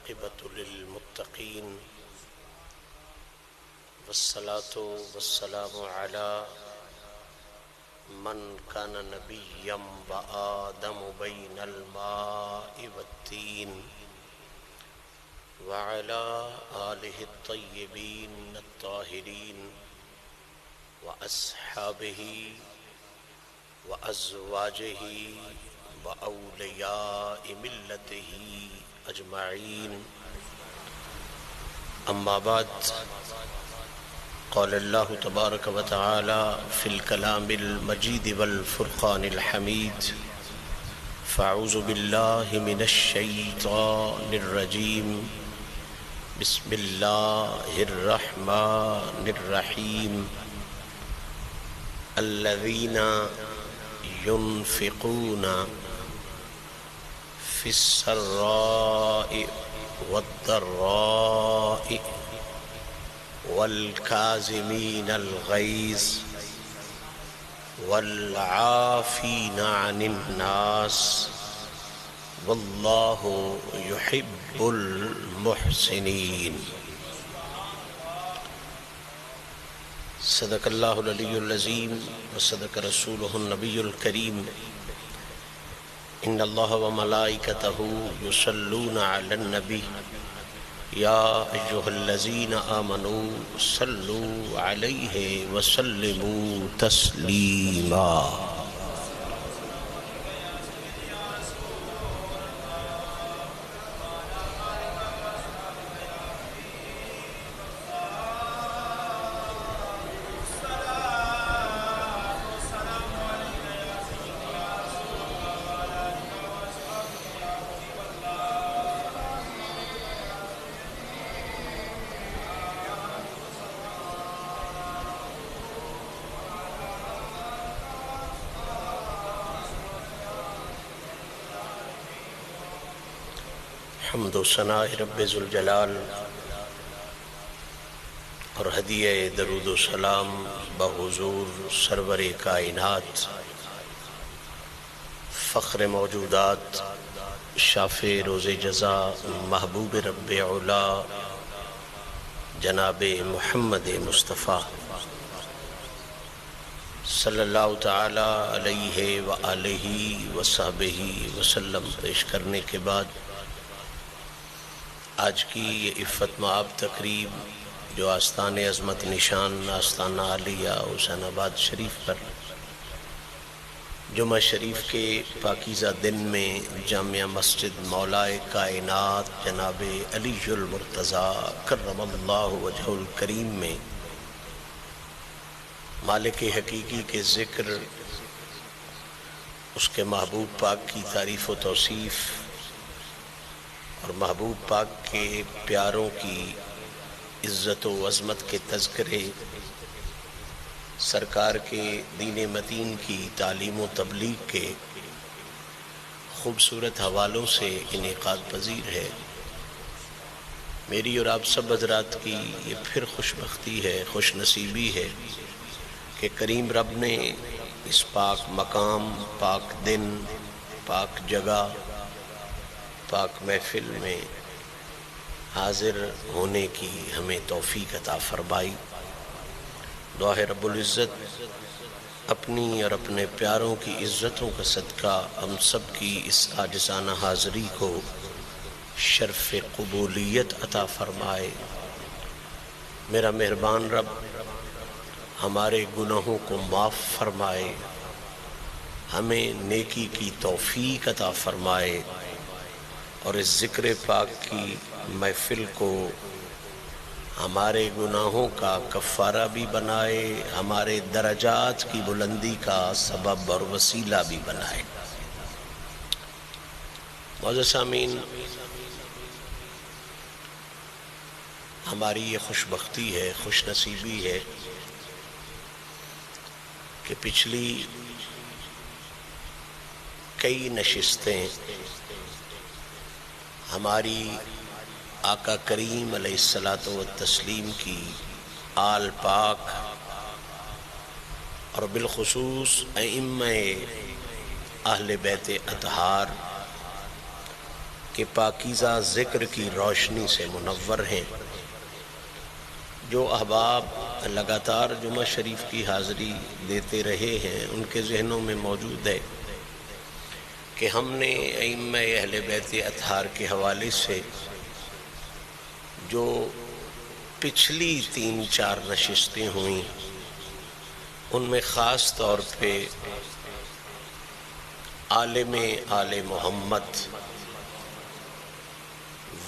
والعاقبة للمتقين والصلاة والسلام على من كان نبيا وآدم بين الماء والتين وعلى آله الطيبين الطاهرين وأصحابه وأزواجه وأولياء ملته أجمعين. أما بعد، قال الله تبارك وتعالى في الكلام المجيد والفرقان الحميد: فأعوذ بالله من الشيطان الرجيم، بسم الله الرحمن الرحيم. الذين ينفقون في السراء والضراء والكاظمين الغيظ والعافين عن الناس والله يحب المحسنين. صدق اللہ العلی العظیم وصدق رسولہ النبی الکریم. ان اللہ وملائکتہ یصلون علی النبی یا ایہا الذین آمنوا صلوا علیہ وسلموا تسلیما. حمد و ثناء رب ذوالجلال اور ہدیہ درود و سلام بحضور سرور کائنات، فخر موجودات، شافع روز جزا، محبوب رب علا جناب محمد مصطفیٰ صلی اللہ تعالی علیہ وآلہ وصحبہ وسلم پیش کرنے کے بعد، آج کی یہ عفت مآب تقریب جو آستان عظمت نشان آستانہ عالیہ حسین آباد شریف پر جمعہ شریف کے پاکیزہ دن میں جامعہ مسجد مولائے کائنات جناب علی المرتضیٰ کرم اللہ وجہہ الکریم میں مالک حقیقی کے ذکر، اس کے محبوب پاک کی تعریف و توصیف اور محبوب پاک کے پیاروں کی عزت و عظمت کے تذکرے، سرکار کے دین متین کی تعلیم و تبلیغ کے خوبصورت حوالوں سے انعقاد پذیر ہے. میری اور آپ سب حضرات کی یہ پھر خوش بختی ہے، خوش نصیبی ہے کہ کریم رب نے اس پاک مقام، پاک دن، پاک جگہ، پاک محفل میں حاضر ہونے کی ہمیں توفیق عطا فرمائی. دعا ہے رب العزت اپنی اور اپنے پیاروں کی عزتوں کا صدقہ ہم سب کی اس عاجزانہ حاضری کو شرف قبولیت عطا فرمائے. میرا مہربان رب ہمارے گناہوں کو معاف فرمائے، ہمیں نیکی کی توفیق عطا فرمائے اور اس ذکر پاک کی محفل کو ہمارے گناہوں کا کفارہ بھی بنائے، ہمارے درجات کی بلندی کا سبب اور وسیلہ بھی بنائے. معزز سامعین، ہماری یہ خوش بختی ہے، خوش نصیبی ہے کہ پچھلی کئی نشستیں ہماری آقا کریم علیہ الصلاۃ والتسلیم کی آل پاک اور بالخصوص ائمہ اہل بیت اطہار کہ پاکیزہ ذکر کی روشنی سے منور ہیں۔ جو احباب لگاتار جمعہ شریف کی حاضری دیتے رہے ہیں ان کے ذہنوں میں موجود ہے کہ ہم نے ائمہ اہل بیت اطہار کے حوالے سے جو پچھلی 3-4 نشستیں ہوئیں ان میں خاص طور پہ عالم آل محمد،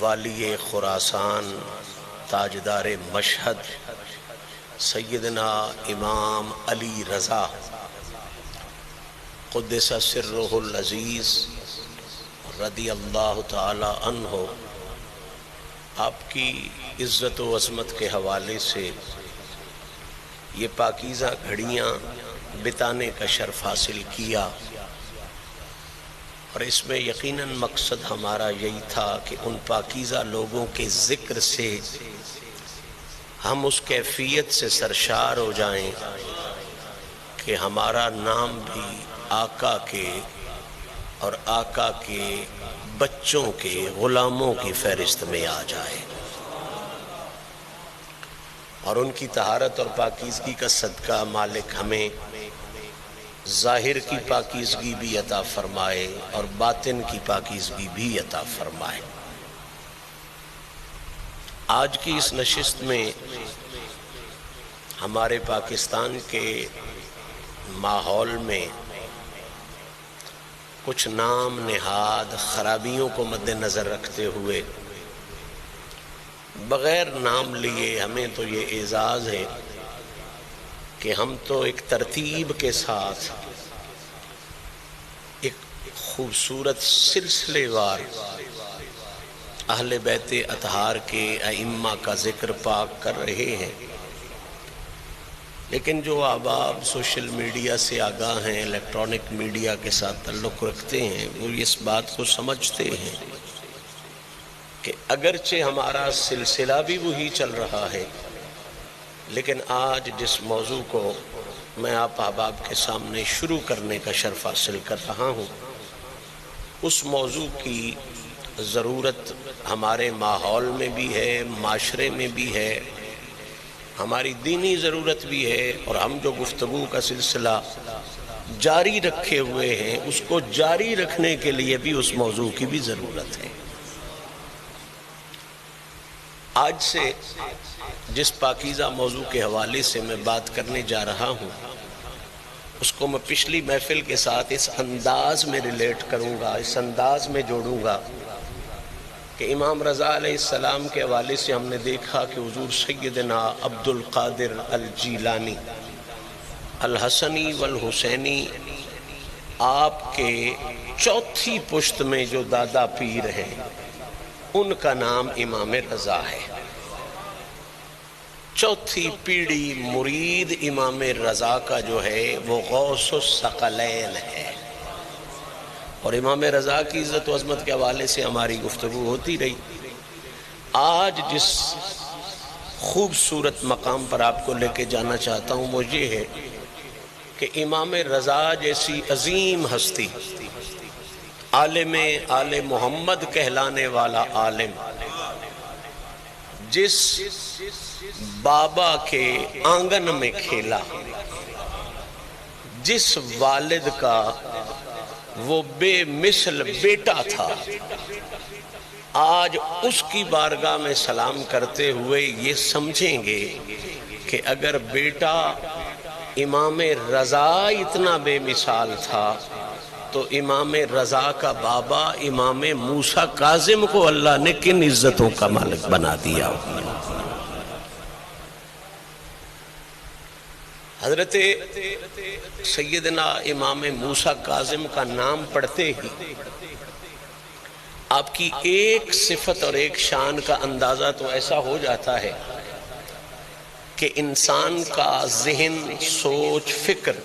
والی خراسان، تاجدار مشہد سیدنا امام علی رضا قدس سرہ العزیز رضی اللہ تعالی عنہ، آپ کی عزت و عظمت کے حوالے سے یہ پاکیزہ گھڑیاں بتانے کا شرف حاصل کیا، اور اس میں یقیناً مقصد ہمارا یہی تھا کہ ان پاکیزہ لوگوں کے ذکر سے ہم اس کیفیت سے سرشار ہو جائیں کہ ہمارا نام بھی آقا کے اور آقا کے بچوں کے غلاموں کی فہرست میں آ جائے، اور ان کی طہارت اور پاکیزگی کا صدقہ مالک ہمیں ظاہر کی پاکیزگی بھی عطا فرمائے اور باطن کی پاکیزگی بھی عطا فرمائے۔ آج کی اس نشست میں ہمارے پاکستان کے ماحول میں کچھ نام نہاد خرابیوں کو مد نظر رکھتے ہوئے بغیر نام لیے ہمیں تو یہ اعزاز ہے کہ ہم تو ایک ترتیب کے ساتھ ایک خوبصورت سلسلے وار اہل بیت اطہار کے ائمہ کا ذکر پاک کر رہے ہیں، لیکن جو احباب سوشل میڈیا سے آگاہ ہیں، الیکٹرانک میڈیا کے ساتھ تعلق رکھتے ہیں، وہ اس بات کو سمجھتے ہیں کہ اگرچہ ہمارا سلسلہ بھی وہی چل رہا ہے، لیکن آج جس موضوع کو میں آپ احباب کے سامنے شروع کرنے کا شرف حاصل کر رہا ہوں، اس موضوع کی ضرورت ہمارے ماحول میں بھی ہے، معاشرے میں بھی ہے، ہماری دینی ضرورت بھی ہے، اور ہم جو گفتگو کا سلسلہ جاری رکھے ہوئے ہیں اس کو جاری رکھنے کے لیے بھی اس موضوع کی بھی ضرورت ہے۔ آج سے جس پاکیزہ موضوع کے حوالے سے میں بات کرنے جا رہا ہوں اس کو میں پچھلی محفل کے ساتھ اس انداز میں ریلیٹ کروں گا، اس انداز میں جوڑوں گا کہ امام رضا علیہ السلام کے حوالے سے ہم نے دیکھا کہ حضور سیدنا عبد القادر الجیلانی الحسنی والحسینی آپ کے چوتھی پشت میں جو دادا پیر ہیں ان کا نام امام رضا ہے۔ چوتھی پیڑھی مرید امام رضا کا جو ہے وہ غوث الثقلین ہے، اور امام رضا کی عزت و عظمت کے حوالے سے ہماری گفتگو ہوتی رہی۔ آج جس خوبصورت مقام پر آپ کو لے کے جانا چاہتا ہوں وہ یہ ہے کہ امام رضا جیسی عظیم ہستی، عالم آل محمد کہلانے والا عالم، جس بابا کے آنگن میں کھیلا، جس والد کا وہ بے مثل بیٹا تھا، آج اس کی بارگاہ میں سلام کرتے ہوئے یہ سمجھیں گے کہ اگر بیٹا امام رضا اتنا بے مثال تھا تو امام رضا کا بابا امام موسیٰ کاظم کو اللہ نے کن عزتوں کا مالک بنا دیا۔ حضرت سیدنا امام موسیٰ کاظم کا نام پڑھتے ہی آپ کی ایک صفت اور ایک شان کا اندازہ تو ایسا ہو جاتا ہے کہ انسان کا ذہن، سوچ، فکر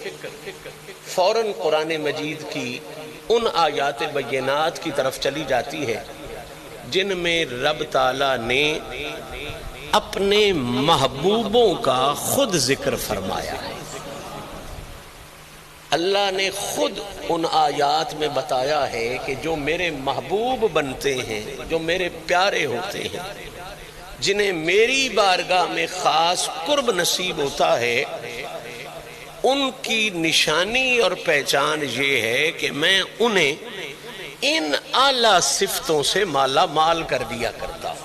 فوراً قرآن مجید کی ان آیات بینات کی طرف چلی جاتی ہے جن میں رب تعالیٰ نے اپنے محبوبوں کا خود ذکر فرمایا ہے۔ اللہ نے خود ان آیات میں بتایا ہے کہ جو میرے محبوب بنتے ہیں، جو میرے پیارے ہوتے ہیں، جنہیں میری بارگاہ میں خاص قرب نصیب ہوتا ہے، ان کی نشانی اور پہچان یہ ہے کہ میں انہیں ان اعلیٰ صفتوں سے مالا مال کر دیا کرتا ہوں۔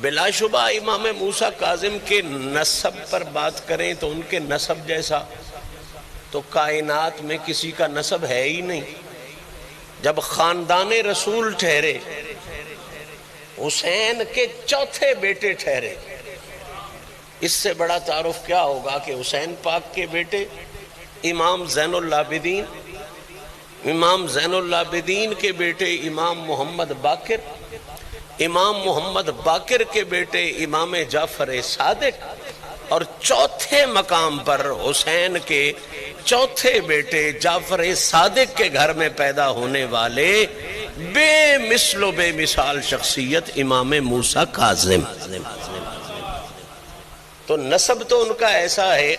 بلا شبہ امام موسیٰ کاظم کے نسب پر بات کریں تو ان کے نسب جیسا تو کائنات میں کسی کا نسب ہے ہی نہیں۔ جب خاندان رسول ٹھہرے، حسین کے چوتھے بیٹے ٹھہرے، اس سے بڑا تعارف کیا ہوگا کہ حسین پاک کے بیٹے امام زین العابدین، امام زین العابدین کے بیٹے امام محمد باقر، امام محمد باقر کے بیٹے امام جعفر صادق، اور چوتھے مقام پر حسین کے چوتھے بیٹے جعفر صادق کے گھر میں پیدا ہونے والے بے مثل و بے مثال شخصیت امام موسیٰ کاظم۔ تو نسب تو ان کا ایسا ہے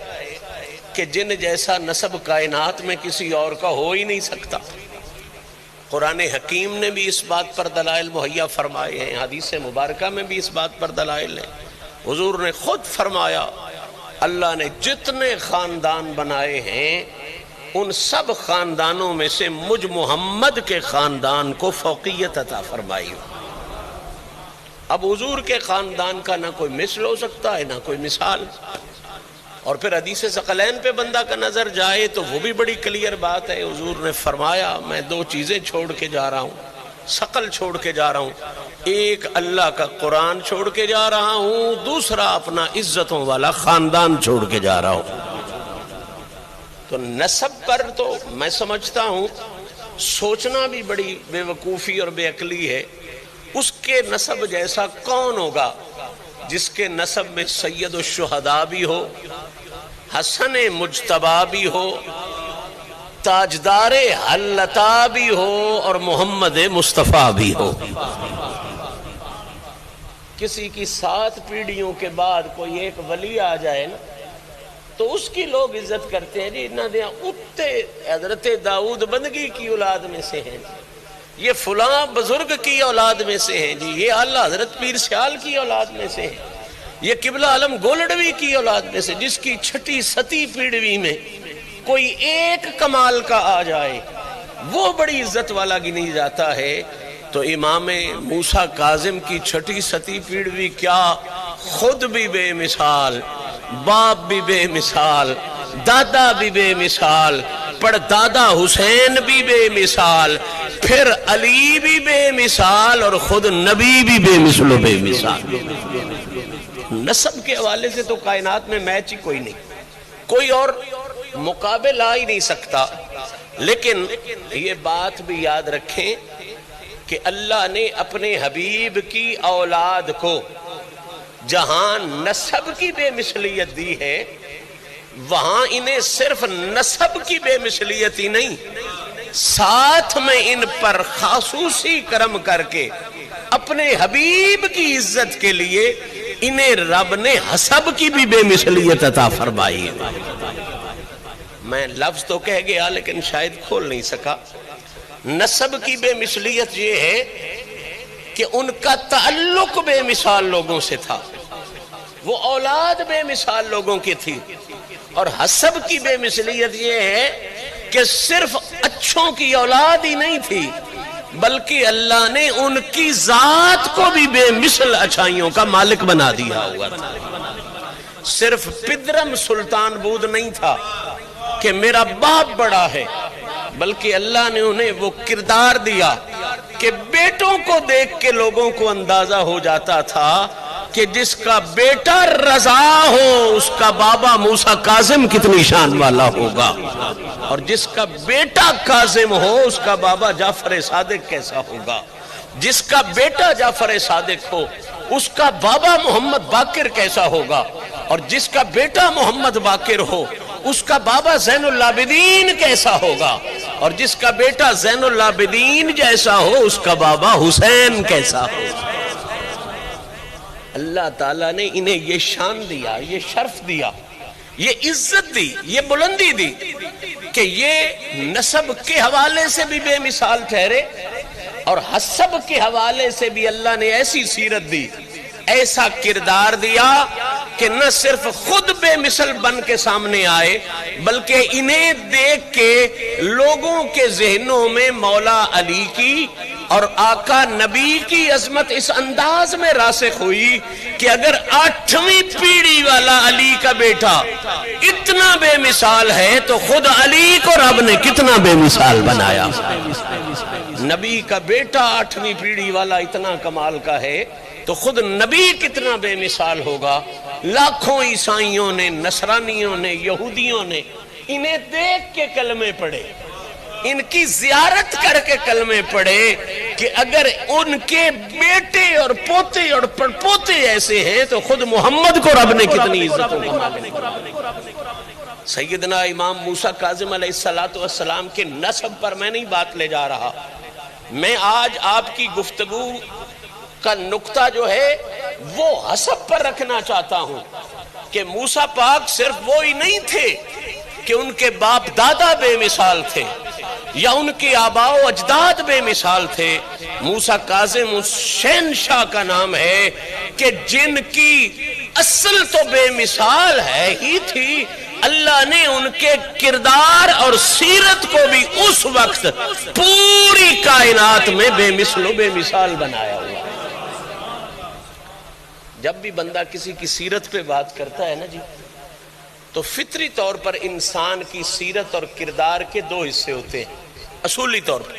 کہ جن جیسا نسب کائنات میں کسی اور کا ہو ہی نہیں سکتا۔ قرآن حکیم نے بھی اس بات پر دلائل مہیا فرمائے ہیں، حدیث مبارکہ میں بھی اس بات پر دلائل ہیں۔ حضور نے خود فرمایا اللہ نے جتنے خاندان بنائے ہیں ان سب خاندانوں میں سے مجھ محمد کے خاندان کو فوقیت عطا فرمائی۔ اب حضور کے خاندان کا نہ کوئی مثل ہو سکتا ہے نہ کوئی مثال، اور پھر حدیث ثقلین پہ بندہ کا نظر جائے تو وہ بھی بڑی کلیئر بات ہے۔ حضور نے فرمایا میں دو چیزیں چھوڑ کے جا رہا ہوں، ثقل چھوڑ کے جا رہا ہوں، ایک اللہ کا قرآن چھوڑ کے جا رہا ہوں، دوسرا اپنا عزتوں والا خاندان چھوڑ کے جا رہا ہوں۔ تو نسب پر تو میں سمجھتا ہوں سوچنا بھی بڑی بے وقوفی اور بے عقلی ہے۔ اس کے نسب جیسا کون ہوگا جس کے نسب میں سید الشہداء بھی ہو، حسن مجتبی بھی ہو، تاجدار حلتا بھی ہو، اور محمد مصطفیٰ بھی ہو۔ کسی کی 7 پیڑھیوں کے بعد کوئی ایک ولی آ جائے نا تو اس کی لوگ عزت کرتے ہیں، جی انہاں دیاں اتے حضرت داؤد بندگی کی اولاد میں سے ہیں، یہ فلاں بزرگ کی اولاد میں سے ہیں، جی یہ اعلیٰ حضرت پیر سیال کی اولاد میں سے ہیں، یہ قبلہ عالم گولڑوی کی اولاد میں سے، جس کی 6 7 پیڑھوی میں کوئی ایک کمال کا آ جائے وہ بڑی عزت والا گنی جاتا ہے۔ تو امام موسیٰ کاظم کی 6 7 پیڑھوی کیا خود بھی بے مثال، باپ بھی بے مثال، دادا بھی بے مثال، پردادا حسین بھی بے مثال، پھر علی بھی بے مثال، اور خود نبی بھی بے مثل و بے مثال۔ نسب کے حوالے سے تو کائنات میں میچ ہی کوئی نہیں، کوئی اور مقابل آ ہی نہیں سکتا۔ لیکن یہ بات بھی یاد رکھیں کہ اللہ نے اپنے حبیب کی اولاد کو جہاں نسب کی بے مثلیت دی ہے، وہاں انہیں صرف نسب کی بے مثلیت ہی نہیں، ساتھ میں ان پر خصوصی کرم کر کے اپنے حبیب کی عزت کے لیے انہیں رب نے حسب کی بھی بے مثلیت عطا فرمائی ہے۔ میں لفظ تو کہہ گیا لیکن شاید کھول نہیں سکا۔ نسب کی بے مثلیت یہ ہے کہ ان کا تعلق بے مثال لوگوں سے تھا، وہ اولاد بے مثال لوگوں کی تھی، اور حسب کی بے مثلیت یہ ہے کہ صرف اچھوں کی اولاد ہی نہیں تھی بلکہ اللہ نے ان کی ذات کو بھی بے مثل اچھائیوں کا مالک بنا دیا ہوا تھا۔ صرف پدرم سلطان بود نہیں تھا کہ میرا باپ بڑا ہے، بلکہ اللہ نے انہیں وہ کردار دیا کہ بیٹوں کو دیکھ کے لوگوں کو اندازہ ہو جاتا تھا کہ جس کا بیٹا رضا ہو اس کا بابا موسیٰ کاظم کتنی شان والا ہوگا، اور جس کا بیٹا کاظم ہو اس کا بابا جعفر صادق کیسا ہوگا، جس کا بیٹا جعفر صادق ہو اس کا بابا محمد باقر کیسا ہوگا، اور جس کا بیٹا محمد باقر ہو اس کا بابا زین العابدین کیسا ہوگا، اور جس کا بیٹا زین العابدین جیسا ہو اس کا بابا حسین کیسا ہوگا۔ اللہ تعالیٰ نے انہیں یہ شان دیا، یہ شرف دیا یہ عزت دی، یہ بلندی دی کہ یہ نسب کے حوالے سے بھی بے مثال ٹھہرے اور حسب کے حوالے سے بھی اللہ نے ایسی سیرت دی، ایسا کردار دیا کہ نہ صرف خود بے مثل بن کے سامنے آئے بلکہ انہیں دیکھ کے لوگوں کے ذہنوں میں مولا علی کی اور آقا نبی کی عظمت اس انداز میں راسخ ہوئی کہ اگر 8ویں پیڑھی والا علی کا بیٹا اتنا بے مثال ہے تو خود علی کو رب نے کتنا بے مثال بنایا۔ نبی کا بیٹا 8ویں پیڑھی والا اتنا کمال کا ہے تو خود نبی کتنا بے مثال ہوگا۔ لاکھوں عیسائیوں نے، نصرانیوں نے، یہودیوں نے انہیں دیکھ کے کلمے پڑھے، ان کی زیارت کر کے کلمے پڑھے کہ اگر ان کے بیٹے اور پوتے اور پڑپوتے ایسے ہیں تو خود محمد کو رب نے کتنی عزتوں کا۔ سیدنا امام موسیٰ کاظم علیہ السلام کے نسب پر میں نہیں بات لے جا رہا، میں آج آپ کی گفتگو کا نقطہ جو ہے وہ حسب پر رکھنا چاہتا ہوں کہ موسیٰ پاک صرف وہی نہیں تھے کہ ان کے باپ دادا بے مثال تھے یا ان کے آباء و اجداد بے مثال تھے۔ موسیٰ کاظم اس شہنشاہ کا نام ہے کہ جن کی اصل تو بے مثال ہے ہی تھی، اللہ نے ان کے کردار اور سیرت کو بھی اس وقت پوری کائنات میں بے مثل و بے مثال بنایا ہوا۔ جب بھی بندہ کسی کی سیرت پہ بات کرتا ہے نا جی، تو فطری طور پر انسان کی سیرت اور کردار کے 2 حصے ہوتے ہیں اصولی طور پر۔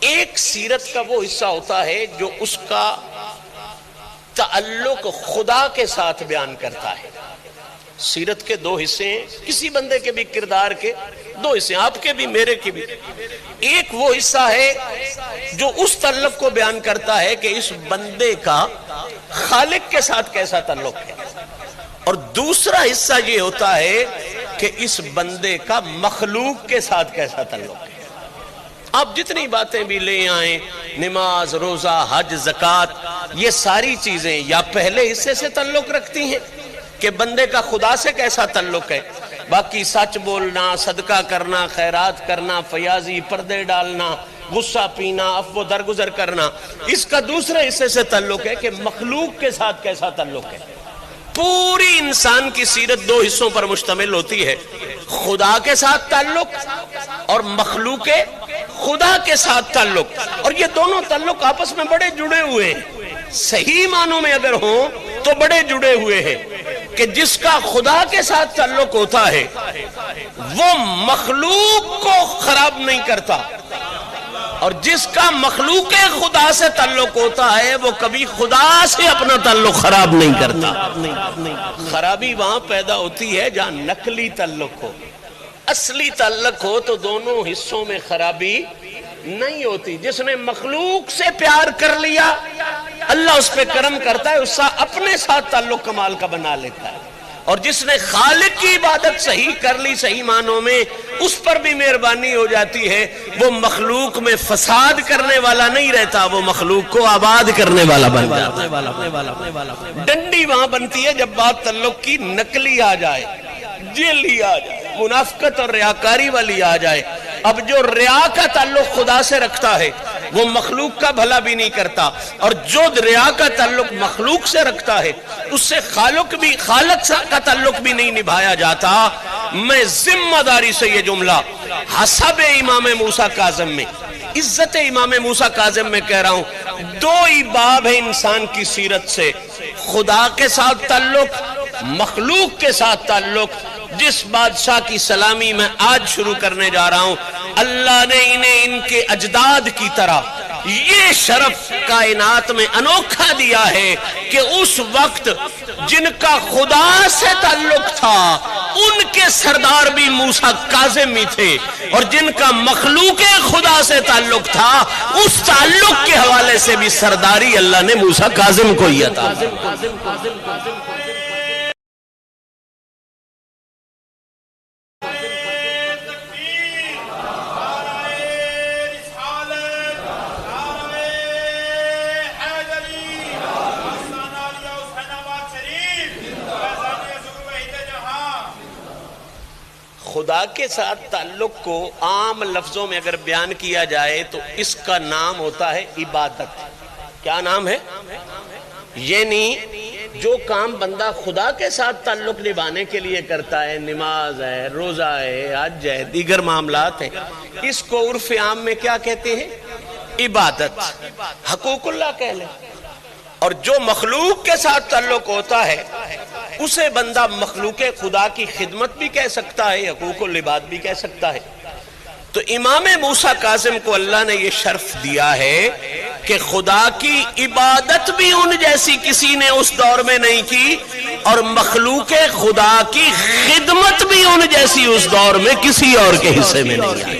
ایک سیرت کا وہ حصہ ہوتا ہے جو اس کا تعلق خدا کے ساتھ بیان کرتا ہے۔ سیرت کے 2 حصے ہیں، کسی بندے کے بھی کردار کے 2 حصے ہیں، آپ کے بھی میرے کے بھی۔ ایک وہ حصہ ہے جو اس تعلق کو بیان کرتا ہے کہ اس بندے کا خالق کے ساتھ کیسا تعلق ہے، اور دوسرا حصہ یہ ہوتا ہے کہ اس بندے کا مخلوق کے ساتھ کیسا تعلق ہے۔ آپ جتنی باتیں بھی لے آئیں، نماز، روزہ، حج، زکوٰۃ، یہ ساری چیزیں یا پہلے حصے سے تعلق رکھتی ہیں کہ بندے کا خدا سے کیسا تعلق ہے، باقی سچ بولنا، صدقہ کرنا، خیرات کرنا، فیاضی، پردے ڈالنا، غصہ پینا، عفو درگزر کرنا، اس کا دوسرے حصے سے تعلق ہے کہ مخلوق کے ساتھ کیسا تعلق ہے۔ پوری انسان کی سیرت 2 حصوں پر مشتمل ہوتی ہے، خدا کے ساتھ تعلق اور مخلوق خدا کے ساتھ تعلق، اور یہ دونوں تعلق آپس میں بڑے جڑے ہوئے ہیں، صحیح معنوں میں اگر ہوں تو بڑے جڑے ہوئے ہیں کہ جس کا خدا کے ساتھ تعلق ہوتا ہے وہ مخلوق کو خراب نہیں کرتا، اور جس کا مخلوق خدا سے تعلق ہوتا ہے وہ کبھی خدا سے اپنا تعلق خراب نہیں کرتا۔ خرابی وہاں پیدا ہوتی ہے جہاں نقلی تعلق ہو، اصلی تعلق ہو تو دونوں حصوں میں خرابی نہیں ہوتی۔ جس نے مخلوق سے پیار کر لیا اللہ اس پہ کرم کرتا ہے، اس کا اپنے ساتھ تعلق کمال کا بنا لیتا ہے، اور جس نے خالق کی عبادت صحیح کر لی صحیح معنوں میں اس پر بھی مہربانی ہو جاتی ہے، وہ مخلوق میں فساد کرنے والا نہیں رہتا، وہ مخلوق کو آباد کرنے والا بن جاتا ہے۔ ڈنڈی وہاں بنتی ہے جب بات تعلق کی نقلی آ جائے، جیلی آ جائے، منافقت اور ریاکاری والی آ جائے۔ اب جو ریا کا تعلق خدا سے رکھتا ہے وہ مخلوق کا بھلا بھی نہیں کرتا، اور جو ریا کا تعلق مخلوق سے رکھتا ہے اس سے خالق کا تعلق بھی نہیں نبھایا جاتا۔ میں ذمہ داری سے یہ جملہ حسب امام موسیٰ کاظم میں، عزت امام موسیٰ کاظم میں کہہ رہا ہوں، 2 ہی باب ہے انسان کی سیرت سے، خدا کے ساتھ تعلق، مخلوق کے ساتھ تعلق۔ جس بادشاہ کی سلامی میں آج شروع کرنے جا رہا ہوں، اللہ نے انہیں ان کے اجداد کی طرح یہ شرف کائنات میں انوکھا دیا ہے کہ اس وقت جن کا خدا سے تعلق تھا ان کے سردار بھی موسیٰ کاظم ہی تھے، اور جن کا مخلوق خدا سے تعلق تھا اس تعلق کے حوالے سے بھی سرداری اللہ نے موسیٰ کاظم کو ہی عطا کی۔ خدا کے ساتھ تعلق کو عام لفظوں میں اگر بیان کیا جائے تو اس کا نام ہوتا ہے عبادت. کیا نام ہے؟ یعنی جو کام بندہ خدا کے ساتھ تعلق نبھانے کے لیے کرتا ہے، نماز ہے، روزہ ہے، حج ہے، دیگر معاملات ہیں، اس کو عرف عام میں کیا کہتے ہیں؟ عبادت. حقوق اللہ کہہ لیں. اور جو مخلوق کے ساتھ تعلق ہوتا ہے اسے بندہ مخلوق خدا کی خدمت بھی کہہ سکتا ہے، حقوق العباد بھی کہہ سکتا ہے. تو امام موسیٰ کاظم کو اللہ نے یہ شرف دیا ہے کہ خدا کی عبادت بھی ان جیسی کسی نے اس دور میں نہیں کی، اور مخلوق خدا کی خدمت بھی ان جیسی اس دور میں کسی اور کے حصے میں نہیں آئی.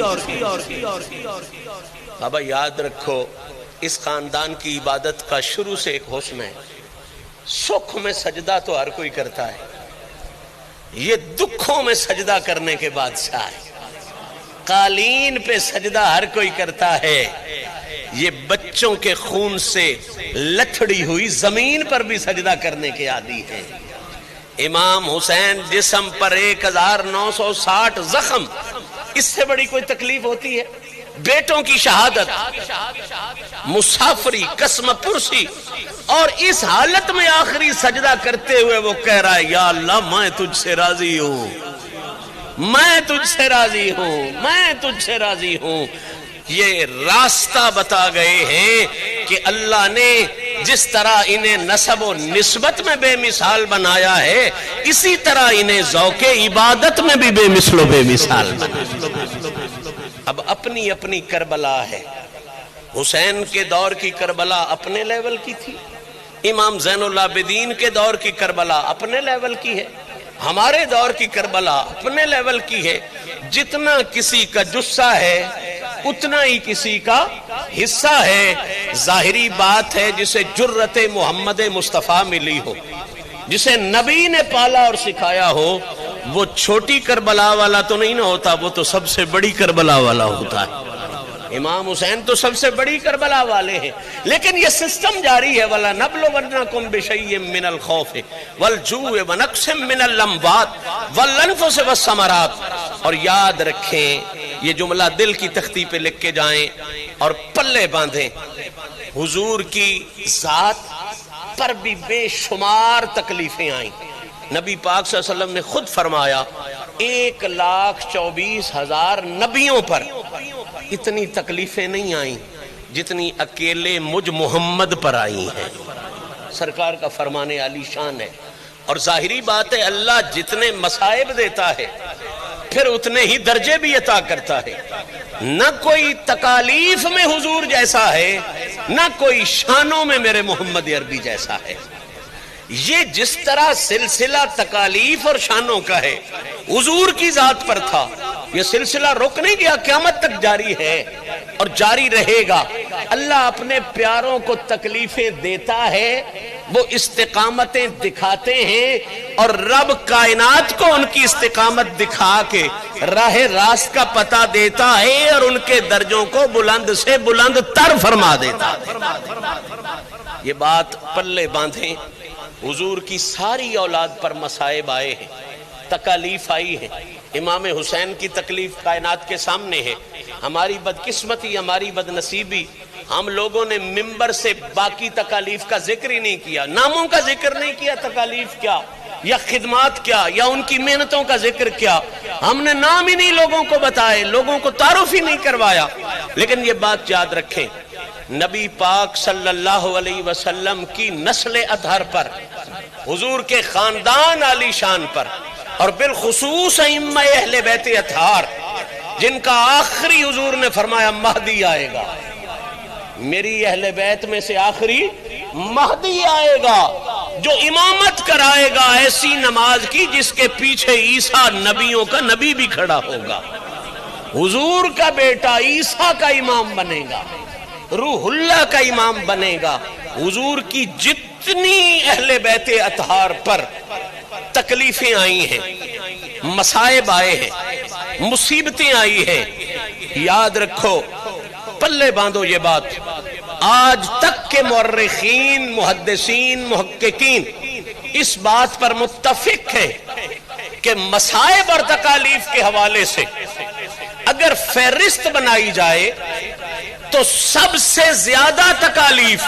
بابا یاد رکھو، اس خاندان کی عبادت کا شروع سے ایک حسن ہے. سکھ میں سجدہ تو ہر کوئی کرتا ہے، یہ دکھوں میں سجدہ کرنے کے بادشاہ ہے. قالین پہ سجدہ ہر کوئی کرتا ہے، یہ بچوں کے خون سے لتھڑی ہوئی زمین پر بھی سجدہ کرنے کے عادی ہیں. امام حسین جسم پر 1960 زخم، اس سے بڑی کوئی تکلیف ہوتی ہے؟ بیٹوں کی شہادت، مسافری، قسم پرسی، اور اس حالت میں آخری سجدہ کرتے ہوئے وہ کہہ رہا ہے یا اللہ میں تجھ سے راضی ہوں، میں تجھ سے راضی ہوں، میں تجھ سے راضی ہوں. یہ راستہ بتا گئے ہیں کہ اللہ نے جس طرح انہیں نسب و نسبت میں بے مثال بنایا ہے، اسی طرح انہیں ذوق عبادت میں بھی بے مثل و بے مثال بنایا. اب اپنی اپنی کربلا ہے. حسین کے دور کی کربلا اپنے لیول کی تھی، امام زین العابدین کے دور کی کربلا اپنے لیول کی ہے، ہمارے دور کی کربلا اپنے لیول کی ہے. جتنا کسی کا جثہ ہے اتنا ہی کسی کا حصہ ہے. ظاہری بات ہے جسے جرت محمد مصطفیٰ ملی ہو، جسے نبی نے پالا اور سکھایا ہو، وہ چھوٹی کربلا والا تو نہیں نہ ہوتا، وہ تو سب سے بڑی کربلا والا ہوتا ہے. امام حسین تو سب سے بڑی کربلا والے ہیں. لیکن یہ سسٹم جاری ہے، وَلَنَبْلُوَنَّكُمْ بِشَيْءٍ مِّنَ الْخَوْفِ وَالْجُوعِ وَنَقْصٍ مِّنَ الْأَمْوَالِ وَالْأَنفُسِ وَالثَّمَرَاتِ. اور یاد رکھیں، یہ جملہ دل کی تختی پہ لکھ کے جائیں اور پلے باندھیں. حضور کی ذات پر بھی بے شمار تکلیفیں آئیں. نبی پاک صلی اللہ علیہ وسلم نے خود فرمایا 1,24,000 نبیوں پر اتنی تکلیفیں نہیں آئیں جتنی اکیلے مجھ محمد پر آئی ہیں. سرکار کا فرمان عالی شان ہے. اور ظاہری بات ہے، اللہ جتنے مصائب دیتا ہے پھر اتنے ہی درجے بھی عطا کرتا ہے. نہ کوئی تکالیف میں حضور جیسا ہے، نہ کوئی شانوں میں میرے محمد عربی جیسا ہے. یہ جس طرح سلسلہ تکالیف اور شانوں کا ہے حضور کی ذات پر تھا، یہ سلسلہ رک نہیں گیا، قیامت تک جاری ہے اور جاری رہے گا. اللہ اپنے پیاروں کو تکلیفیں دیتا ہے، وہ استقامتیں دکھاتے ہیں، اور رب کائنات کو ان کی استقامت دکھا کے راہ راست کا پتہ دیتا ہے اور ان کے درجوں کو بلند سے بلند تر فرما دیتا ہے. یہ بات پلے باندھیں. حضور کی ساری اولاد پر مصائب آئے ہیں، تکالیف آئی ہیں. امام حسین کی تکلیف کائنات کے سامنے ہے. ہماری بدقسمتی، ہماری بدنصیبی، ہم لوگوں نے ممبر سے باقی تکالیف کا ذکر ہی نہیں کیا، ناموں کا ذکر نہیں کیا. تکالیف کیا یا خدمات کیا یا ان کی محنتوں کا ذکر کیا، ہم نے نام ہی نہیں لوگوں کو بتائے، لوگوں کو تعارف ہی نہیں کروایا. لیکن یہ بات یاد رکھیں، نبی پاک صلی اللہ علیہ وسلم کی نسل اطہر پر، حضور کے خاندان عالی شان پر، اور بالخصوص ائمہ اہل بیت اطہار جن کا آخری حضور نے فرمایا مہدی آئے گا، میری اہل بیت میں سے آخری مہدی آئے گا جو امامت کرائے گا ایسی نماز کی جس کے پیچھے عیسیٰ نبیوں کا نبی بھی کھڑا ہوگا. حضور کا بیٹا عیسیٰ کا امام بنے گا، روح اللہ کا امام بنے گا. حضور کی جتنی اہل بیت اطہار پر تکلیفیں آئی ہیں، مصائب آئے ہیں، مصیبتیں آئی ہیں، یاد رکھو، پلے باندھو یہ بات. آج تک کے مورخین، محدثین، محققین اس بات پر متفق ہیں کہ مصائب اور تکالیف کے حوالے سے اگر فہرست بنائی جائے تو سب سے زیادہ تکالیف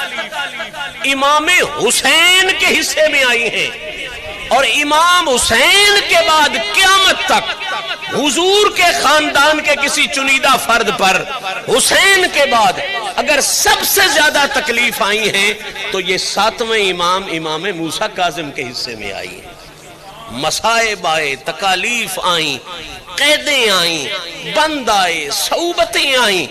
امام حسین کے حصے میں آئی ہیں، اور امام حسین کے بعد قیامت تک حضور کے خاندان کے کسی چنیدہ فرد پر حسین کے بعد اگر سب سے زیادہ تکلیف آئی ہیں تو یہ 7ویں امام موسیٰ کاظم کے حصے میں آئی ہیں۔ مصائب آئے، تکالیف آئیں، قیدیں آئیں، بند آئے، صعوبتیں آئیں،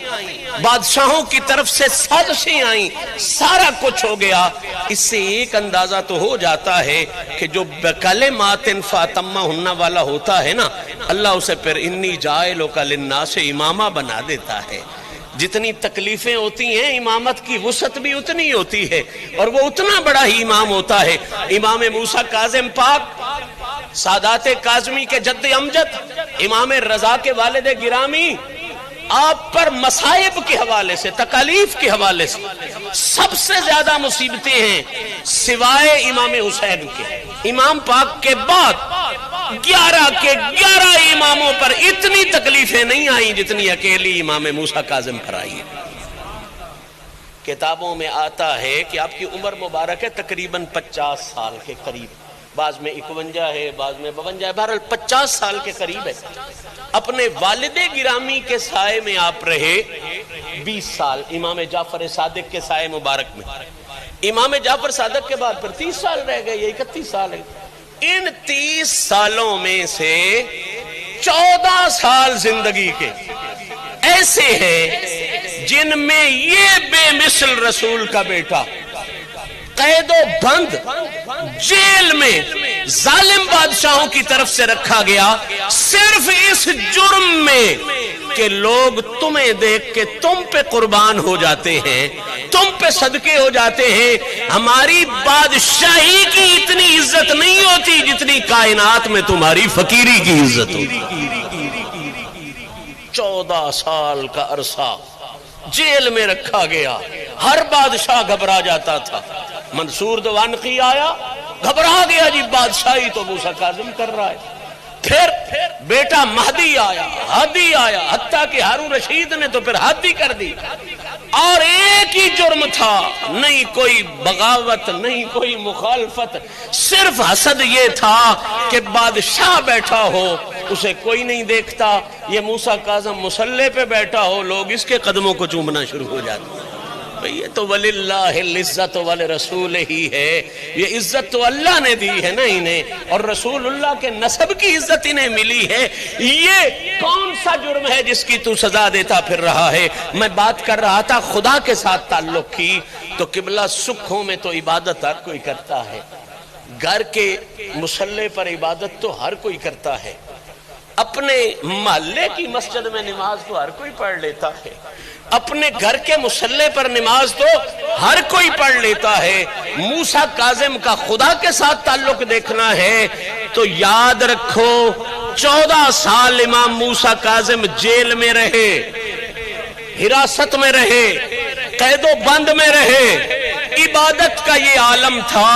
بادشاہوں کی طرف سے سازشیں آئیں، سارا کچھ ہو گیا۔ اس سے ایک اندازہ تو ہو جاتا ہے کہ جو بکلمات فاتمہن والا ہوتا ہے نا، اللہ اسے پھر انی جاعلک للناس امامہ بنا دیتا ہے۔ جتنی تکلیفیں ہوتی ہیں امامت کی وسعت بھی اتنی ہوتی ہے، اور وہ اتنا بڑا ہی امام ہوتا ہے۔ امام موسیٰ کاظم پاک سادات کاظمی کے جد امجد امام رضا کے والد گرامی، آپ پر مصائب کے حوالے سے، تکالیف کے حوالے سے سب سے زیادہ مصیبتیں ہیں سوائے امام حسین کے۔ امام پاک کے بعد 11 کے 11 اماموں پر اتنی تکلیفیں نہیں آئیں جتنی اکیلی امام موسیٰ کاظم پر آئی ہیں۔ کتابوں میں آتا ہے کہ آپ کی عمر مبارک ہے تقریباً 50 سال کے قریب، بعض میں 51 ہے، بعض میں 52 ہے، بہرحال 50 سال کے قریب ہے۔ اپنے والد گرامی کے سائے میں آپ رہے 20 سال، امام جعفر صادق کے سائے مبارک میں۔ امام جعفر صادق کے بعد پھر 30 سال رہ گئے، یہ 31 سال ہے۔ ان 30 سالوں میں سے 14 سال زندگی کے ایسے ہیں جن میں یہ بے مثل رسول کا بیٹا قید و بند جیل میں ظالم بادشاہوں کی طرف سے رکھا گیا، صرف اس جرم میں کہ لوگ تمہیں دیکھ کے تم پہ قربان ہو جاتے ہیں، تم پہ صدقے ہو جاتے ہیں۔ ہماری بادشاہی کی اتنی عزت نہیں ہوتی جتنی کائنات میں تمہاری فقیری کی عزت ہوتی۔ 14 سال کا عرصہ جیل میں رکھا گیا، ہر بادشاہ گھبرا جاتا تھا۔ منصور دوانقی آیا، گھبرا گیا، جی بادشاہی تو موسیٰ کاظم کر رہا ہے۔ پھر بیٹا مہدی آیا، ہادی آیا، حتیٰ کہ ہارون رشید نے تو پھر ہادی کر دی، اور ایک ہی جرم تھا، نہیں کوئی بغاوت، نہیں کوئی مخالفت، صرف حسد یہ تھا کہ بادشاہ بیٹھا ہو اسے کوئی نہیں دیکھتا، یہ موسیٰ کاظم مصلی پہ بیٹھا ہو لوگ اس کے قدموں کو چومنا شروع ہو جاتے۔ یہ تو وَلِلَّهِ الْعِزَّةُ وَلِرَسُولِهِ ہی ہے، یہ عزت تو اللہ نے دی ہے نا انہیں، اور رسول اللہ کے نسب کی عزت انہیں ملی ہے۔ یہ کون سا جرم ہے جس کی تو سزا دیتا پھر رہا ہے؟ میں بات کر رہا تھا خدا کے ساتھ تعلق کی، تو قبلہ سکھوں میں تو عبادت ہر کوئی کرتا ہے، گھر کے مصلی پر عبادت تو ہر کوئی کرتا ہے، اپنے محلے کی مسجد میں نماز تو ہر کوئی پڑھ لیتا ہے، اپنے گھر کے مصلی پر نماز تو ہر کوئی پڑھ لیتا ہے۔ موسیٰ کاظم کا خدا کے ساتھ تعلق دیکھنا ہے تو یاد رکھو 14 سال امام موسیٰ کاظم جیل میں رہے، حراست میں رہے، قید و بند میں رہے۔ عبادت کا یہ عالم تھا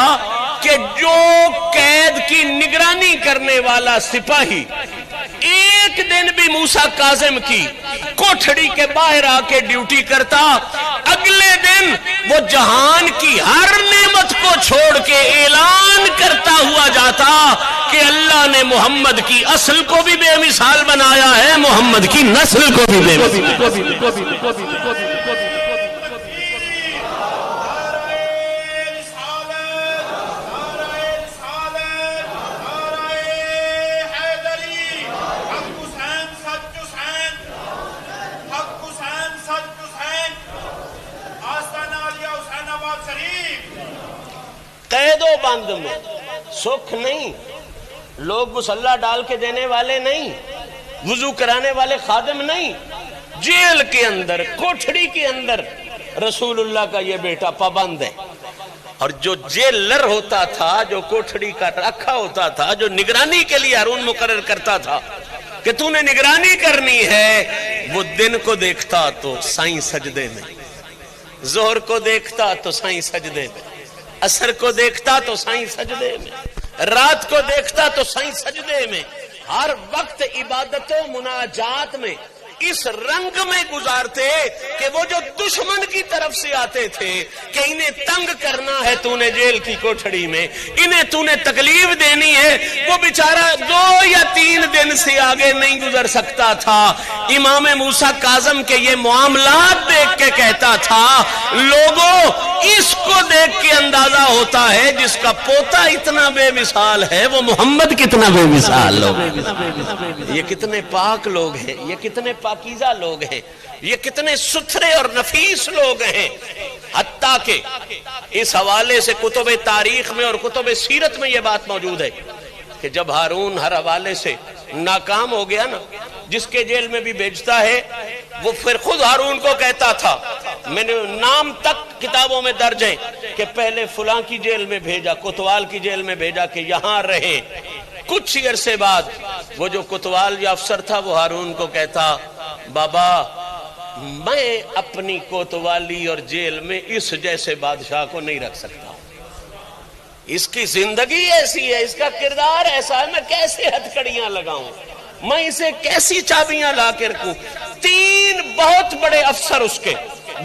کہ جو قید کی نگرانی کرنے والا سپاہی ایک دن بھی موسیٰ کاظم کی کوٹھڑی کے باہر آ کے ڈیوٹی کرتا، اگلے دن وہ جہان کی ہر نعمت کو چھوڑ کے اعلان کرتا ہوا جاتا کہ اللہ نے محمد کی اصل کو بھی بے مثال بنایا ہے، محمد کی نسل کو بھی بے مثال۔ قید و بند میں سکھ نہیں، لوگ مسلح ڈال کے دینے والے نہیں، وضو کرانے والے خادم نہیں، جیل کے اندر، کوٹھڑی کے اندر رسول اللہ کا یہ بیٹا پابند ہے۔ اور جو جیلر ہوتا تھا، جو کوٹھڑی کا رکھا ہوتا تھا، جو نگرانی کے لیے ہارون مقرر کرتا تھا کہ تو نے نگرانی کرنی ہے، وہ دن کو دیکھتا تو سائیں سجدے میں، ظہر کو دیکھتا تو سائیں سجدے میں، عصر کو دیکھتا تو سائیں سجدے میں، رات کو دیکھتا تو سائیں سجدے میں، ہر وقت عبادت و مناجات میں اس رنگ میں گزارتے کہ وہ جو دشمن کی طرف سے آتے تھے کہ انہیں تنگ کرنا ہے تو نے جیل کی کوٹھڑی میں، انہیں تو نے تکلیف دینی ہے، وہ بیچارہ 2 یا 3 دن سے آگے نہیں گزر سکتا تھا۔ امام موسیٰ کاظم کے یہ معاملات دیکھ کے کہتا تھا لوگوں اس کو دیکھ کے اندازہ ہوتا ہے جس کا پوتا اتنا بے مثال ہے وہ محمد کتنا بے مثال لوگ، یہ کتنے پاک لوگ ہیں، یہ کتنے پاکیزہ لوگ ہیں، یہ کتنے ستھرے اور نفیس لوگ ہیں۔ حتیٰ کہ اس حوالے سے کتب تاریخ میں اور کتب سیرت میں یہ بات موجود ہے کہ جب ہارون ہر حوالے سے ناکام ہو گیا نا، جس کے جیل میں بھی بھیجتا ہے وہ پھر خود ہارون کو کہتا تھا، میں نے نام تک کتابوں میں درج ہے کہ پہلے فلاں کی جیل میں بھیجا، کوتوال کی جیل میں بھیجا کہ یہاں رہے۔ کچھ عرصے بعد وہ جو کوتوال یا افسر تھا وہ ہارون کو کہتا بابا میں اپنی کوتوالی اور جیل میں اس جیسے بادشاہ کو نہیں رکھ سکتا، اس کی زندگی ایسی ہے، اس کا کردار ایسا ہے، میں کیسے ہتھکڑیاں لگاؤں، میں اسے کیسی چابیاں لا کے رکھوں۔ 3 بہت بڑے افسر اس کے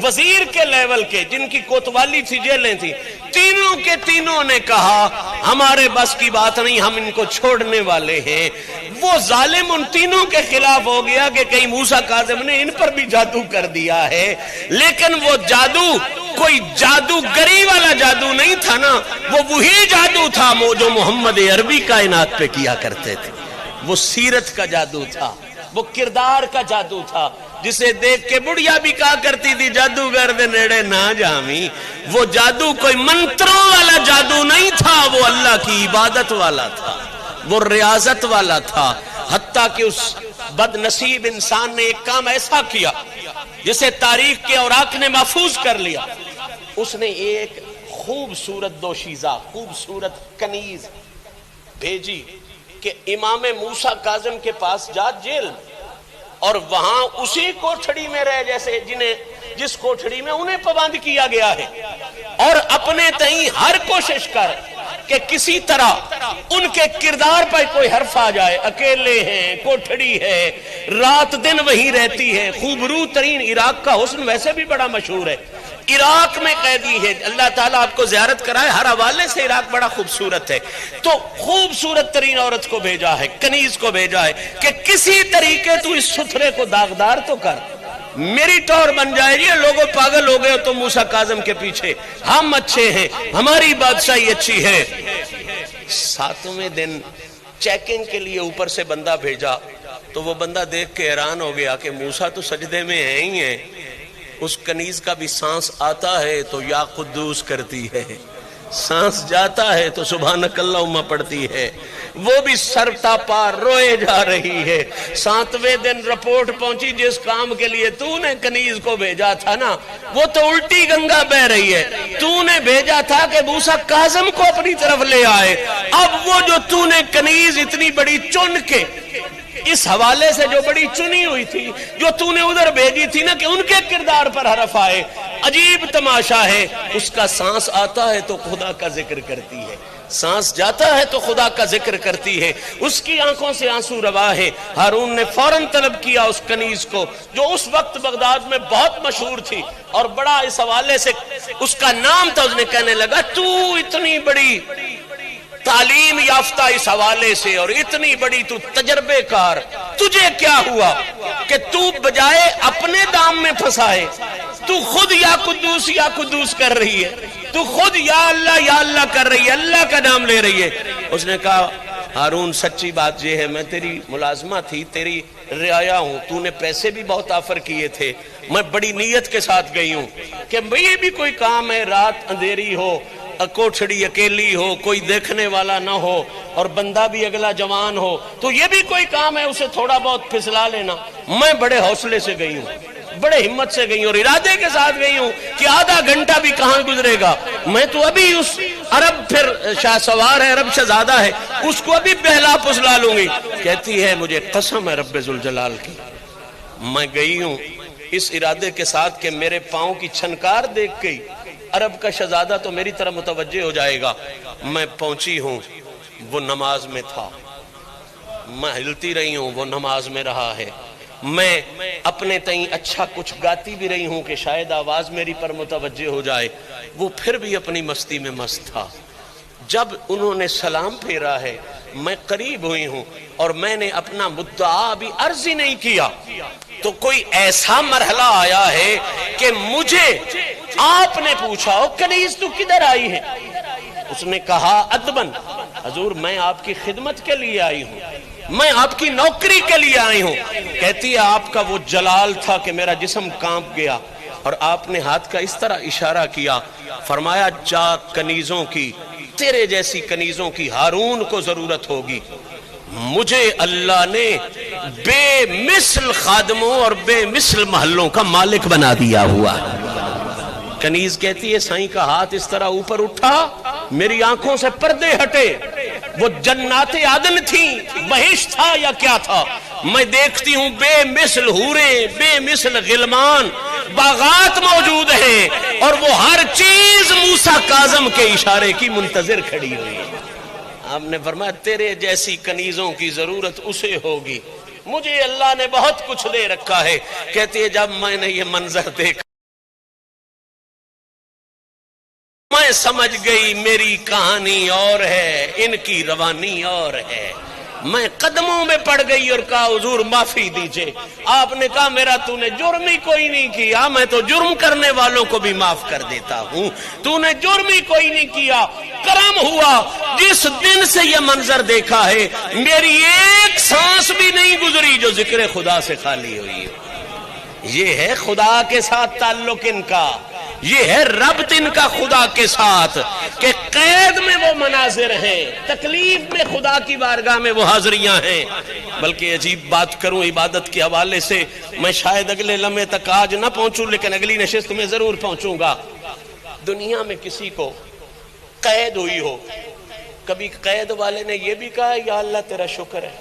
وزیر کے لیول کے جن کی کوتوالی تھی، جیلیں تھی، تینوں کے تینوں نے کہا ہمارے بس کی بات نہیں، ہم ان کو چھوڑنے والے ہیں۔ وہ ظالم ان تینوں کے خلاف ہو گیا کہ کہیں موسیٰ کاظم نے ان پر بھی جادو کر دیا ہے، لیکن وہ جادو کوئی جادوگری والا جادو نہیں تھا نا، وہ وہی جادو تھا جو محمد عربی کائنات پہ کیا کرتے تھے، وہ سیرت کا جادو تھا، وہ کردار کا جادو تھا، جسے دیکھ کے بڑھیا بھی کہا کرتی تھی جادوگر دے نیڑے نہ جامی۔ وہ جادو کوئی منتروں والا جادو نہیں تھا، وہ اللہ کی عبادت والا تھا، وہ ریاضت والا تھا۔ حتیٰ کہ اس بد نصیب انسان نے ایک کام ایسا کیا جسے تاریخ کے اوراق نے محفوظ کر لیا، اس نے ایک خوبصورت دوشیزہ، خوبصورت کنیز بھیجی کہ امام موسیٰ کاظم کے پاس جا جیل، اور وہاں اسی کوٹھڑی میں رہ جیسے جس کوٹھڑی میں انہیں پابند کیا گیا ہے، اور اپنے تئیں ہر کوشش کر کہ کسی طرح ان کے کردار پر کوئی حرف آ جائے۔ اکیلے ہیں، کوٹھڑی ہے، رات دن وہیں رہتی ہے، خوبرو ترین عراق کا حسن ویسے بھی بڑا مشہور ہے، عراق میں قیدی ہے، اللہ تعالیٰ آپ کو زیارت کرائے، ہر حوالے سے عراق بڑا خوبصورت ہے۔ تو خوبصورت ترین عورت کو بھیجا ہے، کنیز کو بھیجا ہے کہ کسی طریقے تو اس ستھرے کو داغدار تو کر، میری ٹور بن جائے گی، لوگوں پاگل ہو گئے تو موسیٰ کاظم کے پیچھے، ہم اچھے ہیں، ہماری بادشاہی اچھی ہے۔ 7ویں دن چیکنگ کے لیے اوپر سے بندہ بھیجا تو وہ بندہ دیکھ کے حیران ہو گیا کہ موسیٰ تو سجدے میں ہیں ہی ہیں، اس کنیز کا بھی سانس آتا ہے تو یا قدوس کرتی ہے، سانس جاتا ہے تو سبحانک اللہم پڑھتی ہے، وہ بھی سر تا پار روئے جا رہی ہے۔ 7ویں دن رپورٹ پہنچی جس کام کے لیے تو نے کنیز کو بھیجا تھا نا وہ تو الٹی گنگا بہ رہی ہے، تو نے بھیجا تھا کہ موسیٰ کاظم کو اپنی طرف لے آئے، اب وہ جو تو نے کنیز اتنی بڑی چن کے اس حوالے سے جو بڑی چنی ہوئی تھی، جو تو نے ادھر بھیجی تھی نا کہ ان کے کردار پر حرف آئے، عجیب تماشا ہے، اس کا سانس آتا ہے تو خدا کا ذکر کرتی ہے، سانس جاتا ہے تو خدا کا ذکر کرتی ہے، اس کی آنکھوں سے آنسو روا ہے۔ ہارون نے فوراً طلب کیا اس کنیز کو جو اس وقت بغداد میں بہت مشہور تھی اور بڑا اس حوالے سے اس کا نام تھا، اس نے کہنے لگا تو اتنی بڑی تعلیم یافتہ اس حوالے سے اور اتنی بڑی تو تجربے کار، تجھے کیا ہوا کہ تو بجائے اپنے دام میں پھنسائے تو خود یا قدوس کر رہی ہے، تو خود یا اللہ کر رہی ہے، اللہ کا نام لے رہی ہے۔ اس نے کہا ہارون سچی بات یہ ہے، میں تیری ملازمہ تھی، تیری رعایا ہوں، تو نے پیسے بھی بہت آفر کیے تھے، میں بڑی نیت کے ساتھ گئی ہوں کہ یہ بھی کوئی کام ہے، رات اندھیری ہو، کوٹھڑی اکیلی ہو، کوئی دیکھنے والا نہ ہو اور بندہ بھی اگلا جوان ہو، تو یہ بھی کوئی کام ہے، اسے تھوڑا بہت پھسلا لینا۔ میں بڑے حوصلے سے گئی ہوں، بڑے ہمت سے گئی ہوں اور ارادے کے ساتھ گئی ہوں کہ آدھا گھنٹہ بھی کہاں گزرے گا، میں تو ابھی اس عرب پھر شاہ سوار ہے، عرب شہزادہ ہے، اس کو ابھی بہلا پھسلا لوں گی۔ کہتی ہے مجھے قسم ہے رب ذوالجلال کی، میں گئی ہوں اس ارادے کے ساتھ کہ میرے پاؤں کی چھنکار دیکھ گئی عرب کا شہزادہ تو میری طرف متوجہ ہو جائے گا۔ میں پہنچی ہوں، وہ نماز میں تھا، میں ہلتی رہی ہوں، وہ نماز میں رہا ہے، میں اپنے تئیں اچھا کچھ گاتی بھی رہی ہوں کہ شاید آواز میری پر متوجہ ہو جائے، وہ پھر بھی اپنی مستی میں مست تھا۔ جب انہوں نے سلام پھیرا ہے، میں قریب ہوئی ہوں اور میں نے اپنا مدعا بھی عرض ہی نہیں کیا، تو کوئی ایسا مرحلہ آیا ہے کہ مجھے آپ نے پوچھا کنیز تو کدھر آئی ہے؟ اس نے کہا ادبن، حضور میں آپ کی خدمت کے لیے آئی ہوں، میں آپ کی نوکری کے لیے آئی ہوں۔ کہتی ہے آپ کا وہ جلال تھا کہ میرا جسم کانپ گیا، اور آپ نے ہاتھ کا اس طرح اشارہ کیا، فرمایا جا کنیزوں کی، تیرے جیسی کنیزوں کی ہارون کو ضرورت ہوگی۔ مجھے اللہ نے بے مثل خادموں اور بے مثل محلوں کا مالک بنا دیا ہوا۔ کنیز کہتی ہے سائیں کا ہاتھ اس طرح اوپر اٹھا، میری آنکھوں سے پردے ہٹے، وہ جنات عدن تھیں، بہشت تھا یا کیا تھا، میں دیکھتی ہوں بے مثل حوریں، بے مثل غلمان، باغات موجود ہیں، اور وہ ہر چیز موسیٰ کاظم کے اشارے کی منتظر کھڑی ہوئی ہے۔ آپ نے فرمایا تیرے جیسی کنیزوں کی ضرورت اسے ہوگی، مجھے اللہ نے بہت کچھ دے رکھا ہے۔ کہتی ہے جب میں نے یہ منظر دیکھا میں سمجھ گئی میری کہانی اور ہے، ان کی روانی اور ہے۔ میں قدموں میں پڑ گئی اور کہا حضور معافی دیجئے۔ آپ نے کہا میرا تو نے جرم ہی کوئی نہیں کیا، میں تو جرم کرنے والوں کو بھی معاف کر دیتا ہوں، تو نے جرم ہی کوئی نہیں کیا۔ کرم ہوا جس دن سے یہ منظر دیکھا ہے میری ایک سانس بھی نہیں گزری جو ذکر خدا سے خالی ہوئی ہے۔ یہ ہے خدا کے ساتھ تعلق ان کا، یہ ہے ربط ان کا خدا کے ساتھ، کہ قید میں وہ مناظر ہیں، تکلیف میں خدا کی بارگاہ میں وہ حاضریاں ہیں۔ بلکہ عجیب بات کروں عبادت کے حوالے سے، میں شاید اگلے لمحے تک آج نہ پہنچوں لیکن اگلی نشست میں ضرور پہنچوں گا۔ دنیا میں کسی کو قید ہوئی ہو، کبھی قید والے نے یہ بھی کہا یا اللہ تیرا شکر ہے؟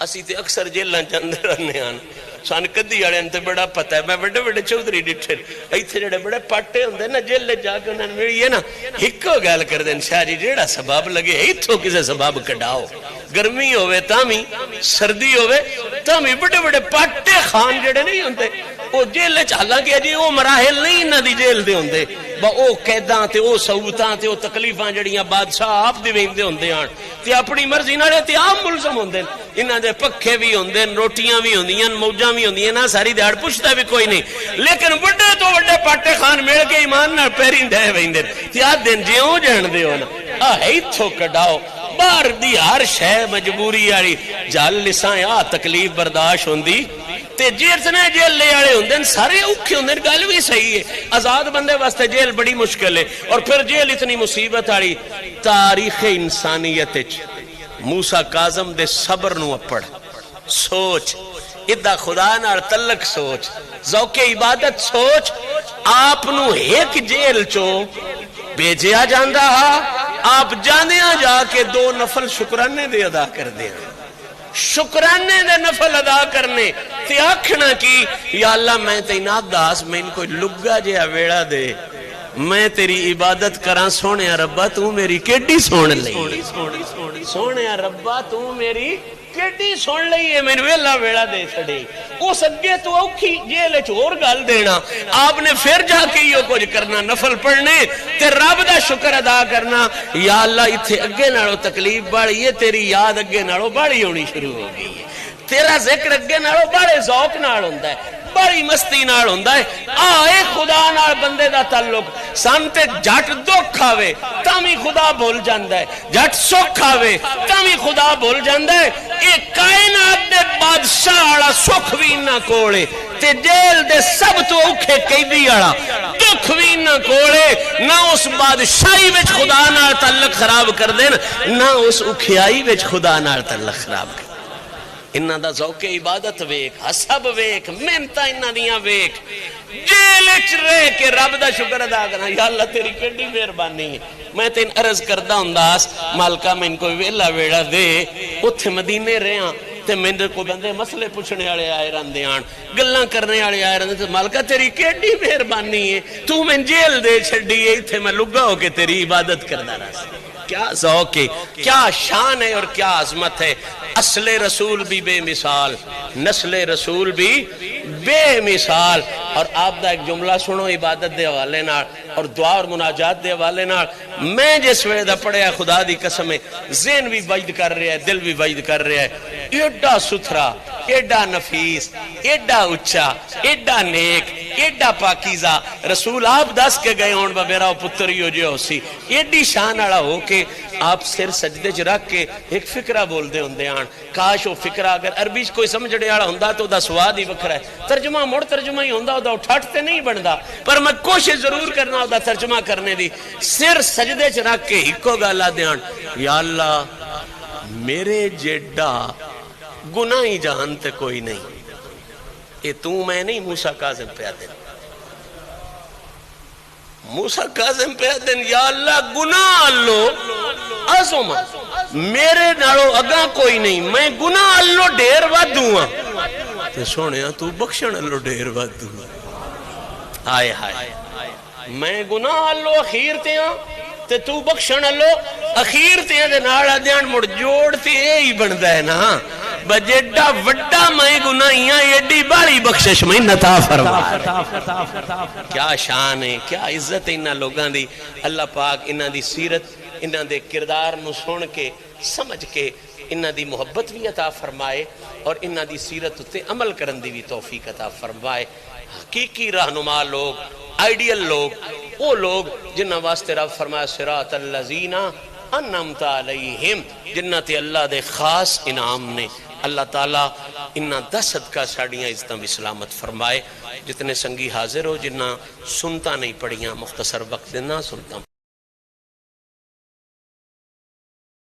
اسی تے اکثر جیلوں چ اندر رہنے آن، سان کدی والے تے بڑا پتہ ہے، میں بڑے بڑے چودھری ڈٹھے ایتھے جڑے بڑے پاٹے ہوندے نا جیل جا کے انہاں میری ہے نا ہکو گل کر دین شاہ جی جیڑا سبب لگے ایتھوں کسے سبب کڈاؤ، گرمی ہوے تاں سردی ہوے تاں بڑے بڑے پاٹے خان جڑے نہیں ہوندے وہ جیل چ، حالانکہ جی وہ مراحل نہیں انہاں دی جیل دے ہوندے، او قیداں تے او سہولتاں تے او تکلیفاں جڑیاں بادشاہ آپ دی ویندے ہوندے آن تے اپنی مرضی نال تے عام ملزم ہوندے، انہاں دے پکھے بھی ہوندے، روٹیاں بھی ہوندیاں، موجاں بھی ہوندیاں نا، ساری دیہڑ پوچھدا بھی کوئی نہیں، لیکن وڈے تو وڈے پاٹے خان مل کے ایمان نال پیریں ڈہ ویندے تے آ دن جیوں جان دے ہو نا آ ایتھوں کڈاؤ، باہر دی ہر شے مجبوری والی جل لساں آ تکلیف برداشت ہوندی تے جتنے جیل لے والے ہوندے سارے اوکھے ہوندے، گل بھی صحیح ہے، آزاد بندے واسطے جیل بڑی مشکل ہے، اور پھر جیل اتنی مصیبت والی۔ تاریخ انسانیت وچ موسیٰ کاظم دے صبر نو اپڑ سوچ، ادا خدا نال تعلق سوچ، ذوق عبادت سوچ، آپ نو ایک جیل چو بھیجیا جاندا ہا، آپ جاندیاں جا کے 2 نفل شکرانے دے ادا کر دے، شکرانے دے نفل ادا کرنے تے آکھنا کی یا اللہ میں تینات داس میں ان کو لگا جیا ویڑا دے، میں تیری عبادت کراں، سونے ربا تو میری کیڈی سون لئی، سونے ربا تو میری کیڈی سن لئی ہے، میں ویلا ویڑا دے چھڑی، اس اگے تو اوکھی جیل وچ ہور گل دینا، آپ نے پھر جا کے یہ کچھ کرنا، نفل پڑھنے تے رب دا شکر ادا کرنا، یا اللہ ایتھے اگے نالوں تکلیف بڑھی ہے، تیری یاد اگے نالوں بڑی ہونی شروع ہو گئی ہے، تیرا ذکر اگے نالوں بڑے ذوق نال ہوندا ہے، بڑی مستی نال ہوندا ہے۔ آئے خدا نال بندے دا تعلق، سانتے جٹ دکھ آوے تاں خدا بھول جاندا ہے، جٹ سکھ آوے تاں خدا بھول جاندا ہے۔ اے کائنات دے بادشاہ والا سکھ وی نہ کولے تے جیل دے سب تو اوکھے قیدی والا دکھ وی نہ کولے، نہ اس بادشاہی وچ خدا نال تعلق خراب کر دین، نہ اس اوکھیائی وچ خدا نال تعلق خراب کر دین۔ انہاں دا ذوق عبادت ویک، حسب ویک، محنتاں انہاں دیاں ویک، جیل وچ رہ کے رب دا شکر ادا کرنا، یا اللہ تیری کیڈی مہربانی ہے۔ میں تین عرض کردا ہنداس مالکا میں کوئی ویلا ویڑا دے، اوتھے مدینے رہاں تے میرے کو بندے مسئلے پوچھنے والے آئے رہندے آن، گلاں کرنے والے آئے رہندے تے مالکا تیری کیڈی مہربانی ہے، تو میں جیل دے چھڈی ہے، ایتھے میں لگا ہو کے تیری عبادت کردا رہا۔ کیا ذوق ہے، کیا شان ہے اور کیا عظمت ہے. اصل رسول بھی بے مثال، نسل رسول بھی بے مثال. اور آپ دا ایک جملہ سنو عبادت دے حوالے نال اور دعا اور مناجات دے حوالے نال. میں جس ویلے دا پڑھیا خدا دی قسم ہے ذہن بھی وجد کر رہا ہے، دل بھی وجد کر رہا ہے. ایڈا ستھرا، ایڈا نفیس، ایڈا اچھا، ایڈا نیک، ایڈا پاکیزہ رسول آپ دس کے گئے ہون با میرا پتر ہی ہو جو ہو سی. ایڈی شان والا ہو کے آپ سر سجدے چ رکھ کے ایک فکرہ بول دے ہوندے آن. کاش وہ فکرہ اگر عربی کوئی سمجھڑے والا ہوندا تو دا سواد ہی وکھرا ہے. ترجمہ مڑ ترجمہ ہی ہوندا دا ٹھٹ تے نہیں بندا، پر میں کوشش ضرور کرنا دا ترجمہ کرنے دی. سر سجدے چ رکھ کے ہکو گالا دیان، یا اللہ میرے جیڈا گناہی جہان تے کوئی نہیں. اے تو میں نہیں، موسیٰ کاظم پہ آدن، موسیٰ کاظم پہ آدن یا اللہ گناہ اللہ عظم میرے نالو اگاں کوئی نہیں، میں گناہ اللہ ڈیر ود ہوں. تے سونیا تو بخشن اللہ ڈیر ود ہوں. آئے ہائے میں گناہ اللہ اخیر تے ہاں تے تو بخشن اللہ اخیر تے ہاں. دے ناڑا دیان مڑ جوڑ تے اے ہی بندہ ہے نا بجیڈا وڈا میں گناہیاں ایڈی باری بخشش میں نتا فرما. کیا شان ہے، کیا عزت ہے انہاں لوگاں دی. اللہ پاک انہاں دی سیرت، انہاں دے کردار نو سن کے سمجھ کے انہاں دی محبت بھی عطا فرمائے اور انہاں دی سیرت تے عمل کرن دی بھی توفیق عطا فرمائے. حقیقی رہنما لوگ، آئیڈیل لوگ، وہ لوگ جنہاں واسطے رب فرمایا صراط الذین انعمت علیہم، جنہاں تے اللہ دے خاص انعام نے. اللہ تعالیٰ انہاں دا صدقہ ساڑیاں عزتاں بھی سلامت فرمائے. جتنے سنگی حاضر ہو جنہاں سنتا نہیں پڑیاں، مختصر وقت دینا سنتا